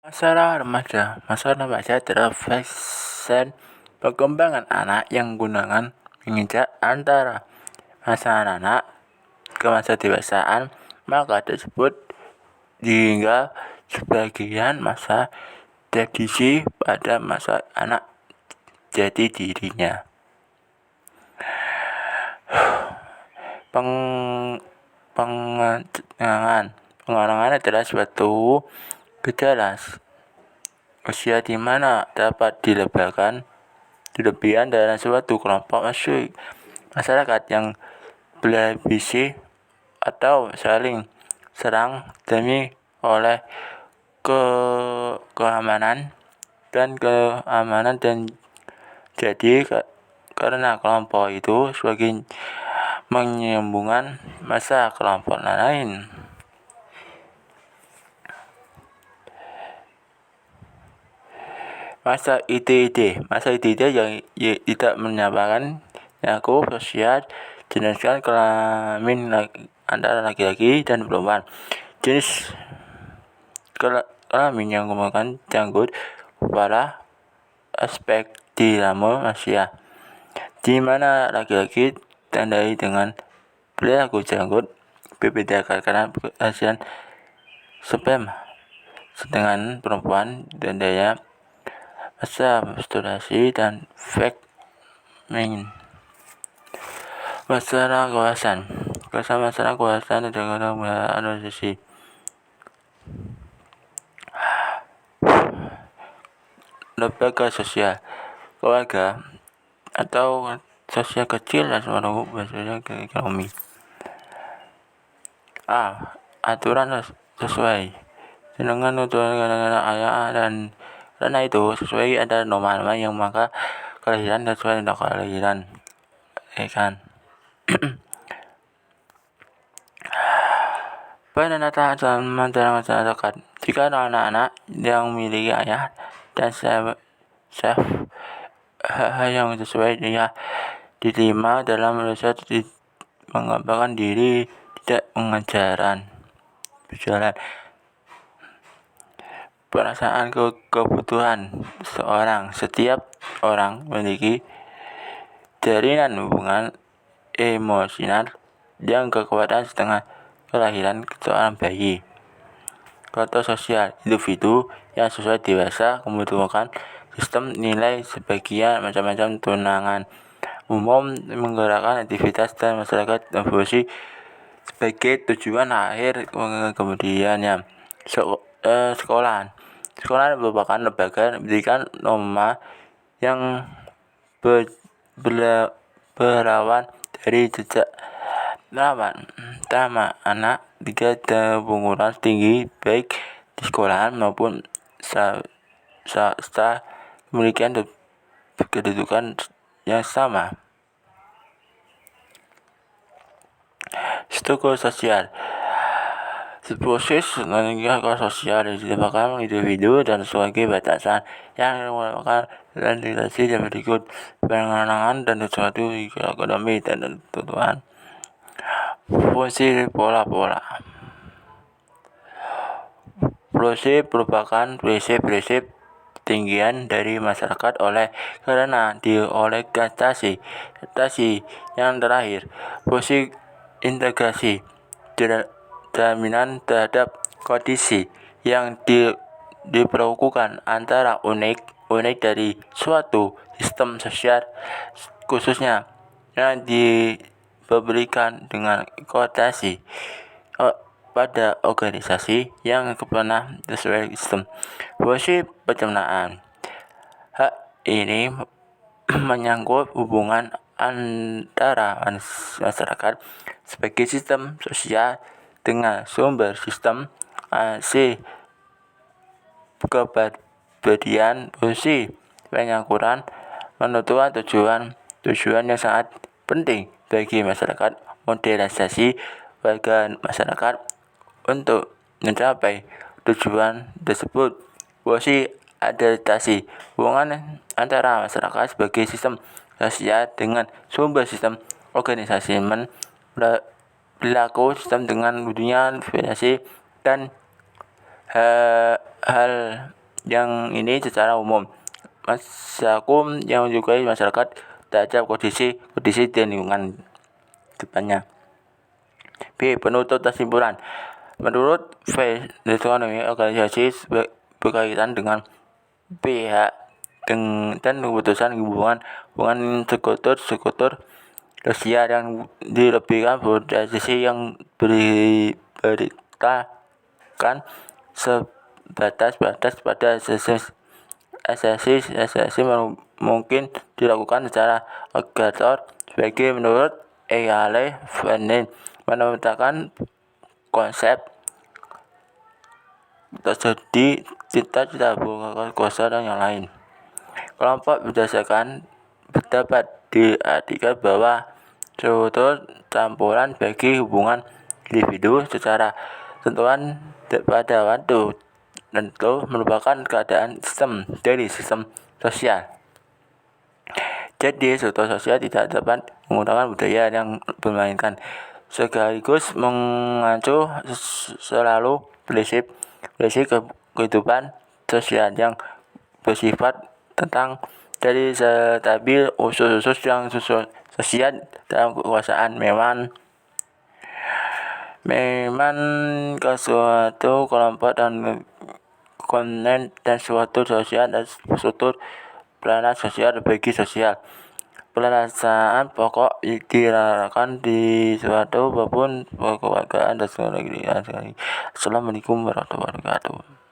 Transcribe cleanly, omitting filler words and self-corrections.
Masa remaja adalah fase perkembangan anak yang menggunakan menginjak antara masa anak ke masa dewasaan, maka tersebut hingga sebagian masa tradisi pada masa anak jati dirinya. Pengulangan adalah suatu gejala usia di mana dapat dilebihan dalam suatu kelompok masyarakat yang berambisi atau saling serang demi oleh keamanan dan jadi karena kelompok itu sebagai menyambungkan masa kelompok lain. Masa ITD yang tidak menyampaikan nyakup sosial jenis kelamin antara laki-laki dan perempuan. Jenis kelamin yang menggunakan janggut pada aspek dinamo Asia, di mana laki-laki tandai dengan perilaku janggut berbeda karena hasil sperma, sedangkan perempuan tandanya masa masturbasi dan fake-main. Masalah kawasan adalah organisasi lembaga sosial, keluarga atau sosial kecil dan seluruh bahasanya ke ekonomi. Aturan sesuai dengan anak ayah dan karena itu sesuai ada norma yang maka kelahiran sesuai dengan kelahiran penanataan masyarakat. Jika anak-anak yang memiliki ayah dan yang sesuai dia diterima dalam proses mengembangkan diri, tidak berjalan perasaan kebutuhan setiap orang memiliki jaringan hubungan emosional yang kekuatan setengah kelahiran seorang bayi. Kota sosial, individu yang sesuai dewasa membutuhkan sistem nilai sebagian macam-macam tunangan umum menggerakkan aktivitas dan masyarakat berfungsi sebagai tujuan akhir kemudiannya. Sekolah merupakan lembaga pendidikan norma yang berawal dari jejak pertama anak tiga penggunaan tinggi baik di sekolahan maupun swasta memiliki kedudukan yang sama. Struktur sosial proses lingkungan sosial diciptakan individu dan sebagai batasan yang merupakan relasi yang berikut pengenangan dan sesuatu ekonomi dan tuntutan. Fungsi pola-pola merupakan prinsip-prinsip tinggian dari masyarakat karena diorientasi yang terakhir. Fungsi integrasi jaminan terhadap kondisi yang diperlakukan antara unik dari suatu sistem sosial khususnya yang diberikan dengan kotasi pada organisasi yang pernah sesuai sistem. Fungsi pencernaan ini menyangkut hubungan antara masyarakat sebagai sistem sosial dengan sumber sistem kepribadian. Fungsi penyangkuran menentukan tujuan yang sangat penting bagi masyarakat modernisasi warga masyarakat untuk mencapai tujuan tersebut. Fungsi adaptasi hubungan antara masyarakat sebagai sistem sosial dengan sumber sistem organisasi perilaku sistem dengan dunia organisasi dan hal yang ini secara umum. Masyarakat yang juga masyarakat terhadap kondisi dan lingkungan depannya. B. Penutup kesimpulan. Menurut V. Ekonomi organisasi berkaitan dengan pihak dan keputusan hubungan sekutu sosial yang dilebihkan organisasi yang diberitakan sebatas pada asasi mungkin dilakukan secara agator sebagai menurut Eyale Vanin menemukan konsep terjadi cita-cita kuasa dan yang lain. Kelompok berdasarkan pendapat diartikan bahwa suatu campuran bagi hubungan individu secara sentuhan pada waktu tentu merupakan keadaan sistem sosial. Jadi suatu sosial tidak dapat menggunakan budaya yang bermainkan sekaligus mengacu selalu prinsip kehidupan sosial yang bersifat tentang jadi stabil usus yang sosial dalam kekuasaan memang ke suatu kelompok dan konten dan suatu sosial dan struktur peranan sosial bagi sosial. Perasaan pokok dirasakan di suatu maupun kekeluargaan dan sebagainya. Assalamualaikum warahmatullahi wabarakatuh.